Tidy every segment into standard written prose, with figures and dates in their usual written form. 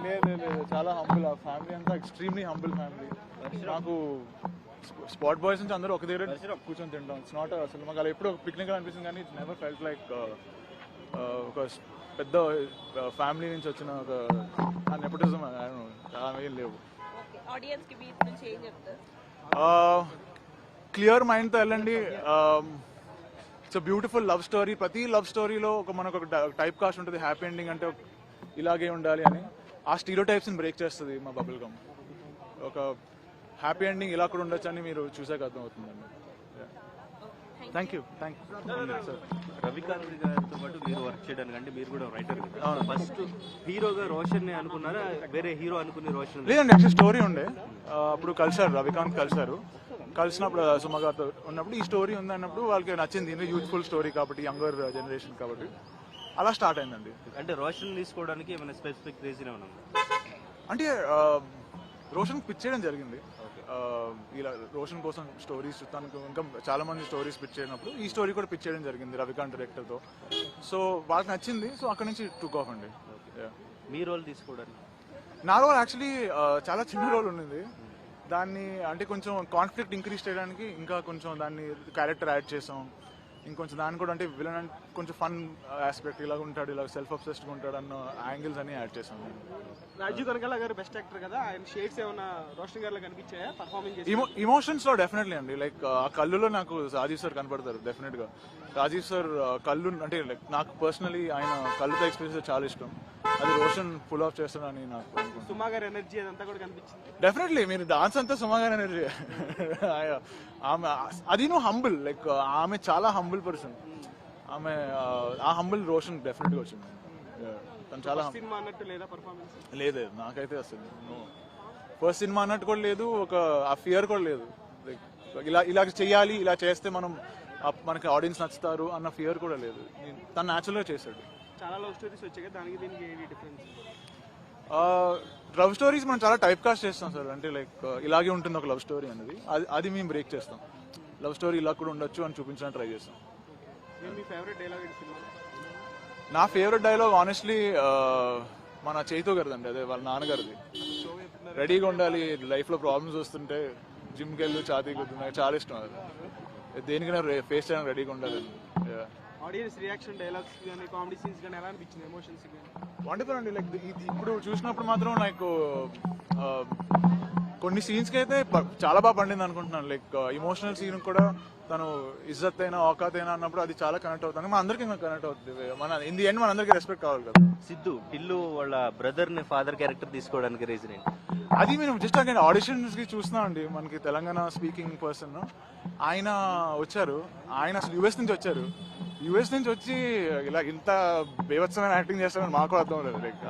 లేదు చాలా హంబుల్. ఆ ఫ్యామిలీ అంతా ఎక్స్ట్రీమ్లీ హంబుల్ ఫ్యామిలీ. నాకు స్పాట్ బాయ్స్ నుంచి అందరూ ఒక దగ్గర కూర్చొని తింటాం. ఇట్స్ నాట్ అసలు మాకు అలా ఎప్పుడు పిక్నిక్ అనిపిస్తుంది కానీ ఇట్స్ నెవర్ ఫెల్ట్ లైక్ ఒక పెద్ద ఫ్యామిలీ నుంచి వచ్చిన ఒక నెపోటిజం చాలా ఏం లేవు. క్లియర్ మైండ్తో వెళ్ళండి. It's beautiful love story. ప్రతి లవ్ స్టోరీలో మనకు ఒక టైప్ కాస్ట్ ఉంటుంది. హ్యాపీ ఎండింగ్ అంటే ఇలాగే ఉండాలి అని. ఆ స్టీరియో టైప్స్ని బ్రేక్ చేస్తుంది మా బబుల్ గమ్. ఒక హ్యాపీ ఎండింగ్ ఇలా కూడా ఉండొచ్చు అని మీరు చూసాక అర్థం అవుతుందండి. Thank you. రవికాంత్ గారితో పాటు మీరు వర్క్ చేయడానికి అంటే మీరు కూడా రైటర్ కదా, ఫస్ట్ హీరోగా రోషన్ అనుకున్నారా, వేరే హీరో అనుకునే రోషన్? లేదండి, యాక్చువల్ స్టోరీ ఉండే. అప్పుడు కలిసారు, రవికాంత్ కలిసినప్పుడు సుమ గారితో ఉన్నప్పుడు ఈ స్టోరీ ఉంది అన్నప్పుడు వాళ్ళకి నచ్చింది. యూత్ఫుల్ స్టోరీ కాబట్టి, యంగర్ జనరేషన్ కాబట్టి అలా స్టార్ట్ అయిందండి. అంటే రోషన్ తీసుకోవడానికి ఏమైనా స్పెసిఫిక్ రీజన్ ఏమైనా? అంటే రోషన్ పిచ్ చేయడం జరిగింది. ఇలా రోషన్ కోసం స్టోరీస్ తనకు ఇంకా చాలా మంది స్టోరీస్ పిచ్ చేయనప్పుడు ఈ స్టోరీ కూడా పిచ్ చేయడం జరిగింది రవికాంత్ డైరెక్టర్తో. సో వాళ్ళకి నచ్చింది. సో అక్కడ నుంచి టుక్ ఆఫ్ అండి. మీ రోల్ తీసుకోవడానికి? నా రోల్ యాక్చువల్లీ చాలా చిన్న రోల్ ఉన్నది. దాన్ని అంటే కొంచెం కాన్ఫ్లిక్ట్ ఇంక్రీజ్ చేయడానికి ఇంకా కొంచెం దాన్ని క్యారెక్టర్ యాడ్ చేసాం. ఇంకొంచెం దాన్ని కూడా అంటే విలన్ అంటే కొంచెం ఫన్ ఆస్పెక్ట్, ఇలా ఉంటాడు, ఇలా సెల్ఫ్ అబ్సెస్డ్గా ఉంటాడు అన్న యాంగిల్స్ అన్ని యాడ్ చేసాం. రాజీవ్ కనకాల గారు బెస్ట్ యాక్టర్ కదా, ఆయన షేడ్స్ ఏమైనా రోషన్ గారిలో కనిపించాయా పర్ఫార్మెన్స్? ఇమోషన్స్ లో డెఫినెట్లీ అండి. లైక్ ఆ కళ్ళులో నాకు రాజీవ్ సార్ కనపడతారు డెఫినెట్ గా. రాజీవ్ సార్ కళ్ళు అంటే లైక్ నాకు పర్సనలీ ఆయన కళ్ళుతో ఎక్స్పీరియన్స్ చాలా ఇష్టం. అది రోషన్ ఫుల్ ఆఫ్ చేస్తానని నాకు అనుకుంటున్నాను. సుమా గారి ఎనర్జీ అదంతా కూడా కనిపించింది. డెఫినెట్లీ మీరు డాన్స్ అంతా సుమా గారి ఎనర్జీ. ఆమె అది హంబుల్, లైక్ ఆమె చాలా హంబుల్ పర్సన్. ఆమె ఆ హంబుల్ రోషన్ డెఫినెట్ గా వచ్చింది. తను చాలా సినిమా అన్నట్టు లేదా పర్ఫార్మెన్స్? లేదు నాకైతే అసలు ఫస్ట్ సినిమా అన్నట్టు కూడా లేదు. ఆ ఫియర్ కూడా లేదు. ఇలా చెయ్యాలి, ఇలా చేస్తే మనకి ఆడియన్స్ నచ్చుతారు అన్న ఫియర్ కూడా లేదు. తను న్యాచురల్గా చేశాడు. చాలా లవ్ స్టోరీస్ వచ్చాయి కదా, దానికి దీనికి ఏంటి డిఫరెన్స్? లవ్ స్టోరీస్ మనం చాలా టైప్ కాస్ట్ చేస్తాం సార్. అంటే లైక్ ఇలాగే ఉంటుంది ఒక లవ్ స్టోరీ అనేది. అది మేము బ్రేక్ చేస్తాం. లవ్ స్టోరీ ఇలా కూడా ఉండొచ్చు అని చూపించడానికి ట్రై చేస్తాం. మీ ఫేవరెట్ డైలాగ్ ఏంటి సినిమా? నా ఫేవరెట్ డైలాగ్ ఆనెస్ట్లీ మన చైతూ గారిదండి. అదే వాళ్ళ నాన్నగారిది. రెడీగా ఉండాలి, లైఫ్లో ప్రాబ్లమ్స్ వస్తుంటే జిమ్కి వెళ్ళి ఛాతీ కొద్ది. నాకు చాలా ఇష్టం అది. దేనికైనా ఫేస్ చేయడానికి రెడీగా ఉండాలి. ఆడియన్స్ రియాక్షన్, డైలాగ్స్ కానీ, కామెడీ సీన్స్ కానీ ఎలా అనిపించింది? ఎమోషన్స్ కానీ వండర్ఫుల్ అండి. లైక్ ఇప్పుడు చూసినప్పుడు మాత్రం నాకు కొన్ని సీన్స్కి అయితే చాలా బాగా పండింది అనుకుంటున్నాను. లైక్ ఇమోషనల్ సీన్ కూడా తను ఇజ్జత్ అయినా ఔకాత్ అయినా అన్నప్పుడు అది చాలా కనెక్ట్ అవుతుంది. మన అందరికీ కనెక్ట్ అవుతుంది. ఇన్ ది ఎండ్ మన అందరికీ రెస్పెక్ట్ కావాలి కదా. సిద్ధు టిల్లు వాళ్ళ బ్రదర్ ని ఫాదర్ క్యారెక్టర్ తీసుకోవడానికి రీజన్ ఏంటి? అది మేము జస్ట్ అక్కడ ఆడిషన్స్ కి చూస్తున్నామండి. మనకి తెలంగాణ స్పీకింగ్ పర్సన్ ఆయన వచ్చారు. ఆయన అసలు యుఎస్ నుంచి వచ్చారు. యుఎస్ నుంచి వచ్చి ఇలా ఇంత బేవత్సమైన యాక్టింగ్ చేస్తారని మాకు అర్థం లేదు. లైక్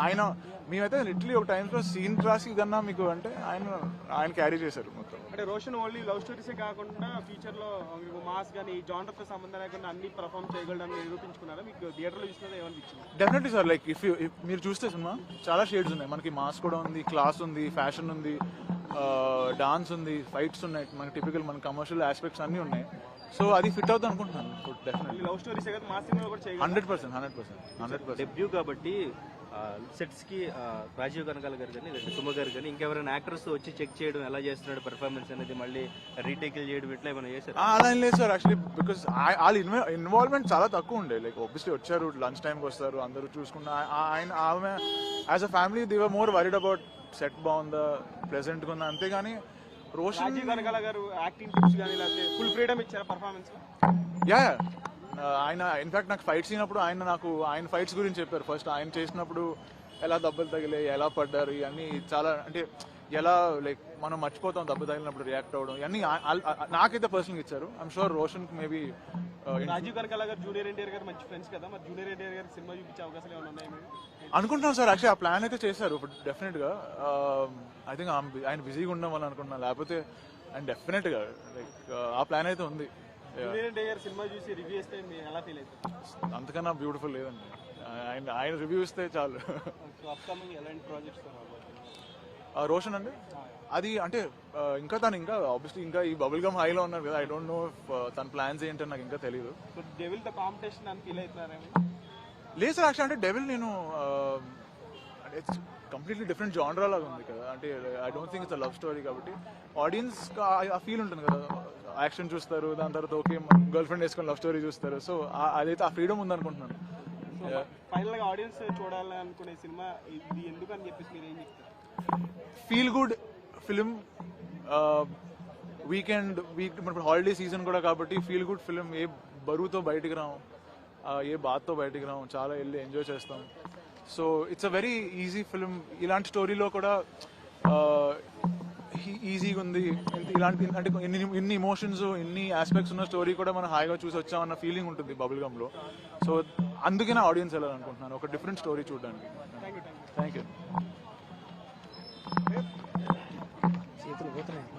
ఆయన మేమైతే లిటరలీ ఒక టైమ్స్లో సీన్ రాసి కన్నా మీకు అంటే ఆయన క్యారీ చేశారు మొత్తం. అంటే రోషన్ ఓన్లీ లవ్ స్టోరీసే కాకుండా ఫ్యూచర్ లో మాస్ కానీ జానర్ తో సంబంధం లేకుండా అన్ని పర్ఫార్మ్ చేయగలడని నిరూపించుకున్నారా? మీకు థియేటర్ లో చూసినది ఏమనిపించింది? Definitely sir. లైక్ మీరు చూస్తే సినిమా చాలా షేడ్స్ ఉన్నాయి. మనకి మాస్ కూడా ఉంది, క్లాస్ ఉంది, ఫ్యాషన్ ఉంది, డాన్స్ ఉంది, ఫైట్స్ ఉన్నాయి. మనకి టిపికల్ మన కమర్షియల్ ఆస్పెక్ట్స్ అన్నీ ఉన్నాయి. సో అది ఫిట్ అవుతుంది అనుకుంటున్నాను. డెఫినెట్లీ లవ్ స్టోరీసే కదా, మాస్ సినిమా కూడా చేయగలరు. 100%. డెబ్యూ కాబట్టి సెట్స్ కి రాజీవ్ కనకాల గారు కానీ లేదా సుమ గారు కానీ ఇంకెవరైనా యాక్టర్స్ వచ్చి చెక్ చేయడం ఎలా చేస్తున్నాడు పర్ఫార్మెన్స్ అనేది, మళ్ళీ రీటేకిల్ చేయడం ఇట్లా ఏమైనా చేశారు? అలా ఏం లేదు సార్. యాక్చువల్లీ బికాస్ వాళ్ళ ఇన్వాల్వ్మెంట్ చాలా తక్కువ ఉండే. లైక్ ఆబ్వియస్లీ వచ్చారు, లంచ్ టైంకి వస్తారు, అందరూ చూసుకున్న ఆమె as a family they were more worried about set బాగుందా, ప్లెజెంట్గా ఉందా, అంతేగాని రోషన్ రాజీవ్ కనకాల గారు యాక్టింగ్ టిప్స్ కానీ లేకపోతే ఫుల్ ఫ్రీడమ్ ఇచ్చారా పర్ఫార్మెన్స్? యా ఆయన ఇన్ఫాక్ట్ నాకు ఫైట్స్ అయినప్పుడు ఆయన ఫైట్స్ గురించి చెప్పారు. ఫస్ట్ ఆయన చేసినప్పుడు ఎలా దెబ్బలు తగిలాయి, ఎలా పడ్డారు, ఇవన్నీ చాలా అంటే ఎలా లైక్ మనం మర్చిపోతాం దెబ్బ తగిలినప్పుడు రియాక్ట్ అవ్వడం, ఇవన్నీ నాకైతే పర్సనల్గా ఇచ్చారు. I'm sure Roshan maybe. Rajeev Kanakala garu junior NTR గారు మంచి ఫ్రెండ్స్ కదా, మరి జూనియర్ ఎన్టీఆర్ గారు సినిమా చూపించే అవకాశాలు ఏమైనా ఉన్నాయి అనుకుంటున్నాం సార్. యాక్చువల్లీ ఆ ప్లాన్ అయితే చేశారు డెఫినెట్గా. ఐ థింక్ ఆయన బిజీగా ఉండడం వల్ల అనుకుంటున్నాను. లేకపోతే ఆయన డెఫినెట్గా లైక్ ఆ ప్లాన్ అయితే ఉంది. సినిమా చూసి రివ్యూ ఇస్తే ఎలా ఫీల్ అవుతుంది? అంతకన్నా బ్యూటిఫుల్ లేదండి. ఆయన రివ్యూ ఇస్తే చాలు. అప్కమింగ్ ఎలాంటి ప్రాజెక్ట్స్? రోషన్ అండి అది అంటే ఇంకా ఆబ్వియస్లీ ఇంకా ఈ బబుల్ గమ్ హైలో ఉన్నారు కదా. ఐ డోంట్ నో తన ప్లాన్స్ ఏంటని నాకు ఇంకా తెలియదు. డెవిల్ తో కాంపిటీషన్ అని ఫీల్ అవుతున్నారేమో? లేదు సార్. యాక్చువల్ అంటే డెవిల్ నేను ఇట్స్ కంప్లీట్లీ డిఫరెంట్ జానరా లాగా ఉంది కదా. అంటే I don't think it's love story కాబట్టి ఆడియన్స్ ఆ ఫీల్ ఉంటుంది కదా. యాక్షన్ చూస్తారు, దాని తర్వాత ఓకే గర్ల్ ఫ్రెండ్ వేసుకొని లవ్ స్టోరీ చూస్తారు. సో అదైతే ఆ ఫ్రీడమ్ ఉందనుకుంటున్నాను. ఫైనల్ గా ఆడియన్స్ చూడాలని అనుకునే సినిమా ఇది ఎందుకని చెప్పేసి మీరు ఏం చెప్తారు? ఫీల్ గుడ్ ఫిలిం, వీక్ ఇప్పుడు హాలిడే సీజన్ కూడా కాబట్టి ఫీల్ గుడ్ ఫిలిం. ఏ బరువుతో బయటికి రాం, ఏ బాధతో బయటికి రాం, చాలా వెళ్ళి ఎంజాయ్ చేస్తాం. So it's a very easy film. ఇలాంటి స్టోరీలో కూడా ఈజీగా ఉంది. ఇలాంటి అంటే ఇన్ని ఇమోషన్స్, ఇన్ని ఆస్పెక్ట్స్ ఉన్న స్టోరీ కూడా మనం హాయిగా చూసి వచ్చామన్న ఫీలింగ్ ఉంటుంది బబుల్ గమ్లో. సో అందుకే నా ఆడియన్స్ వెళ్ళాలనుకుంటున్నాను, ఒక డిఫరెంట్ స్టోరీ చూడడానికి. Thank you. చేతులు పోతున్నాయి.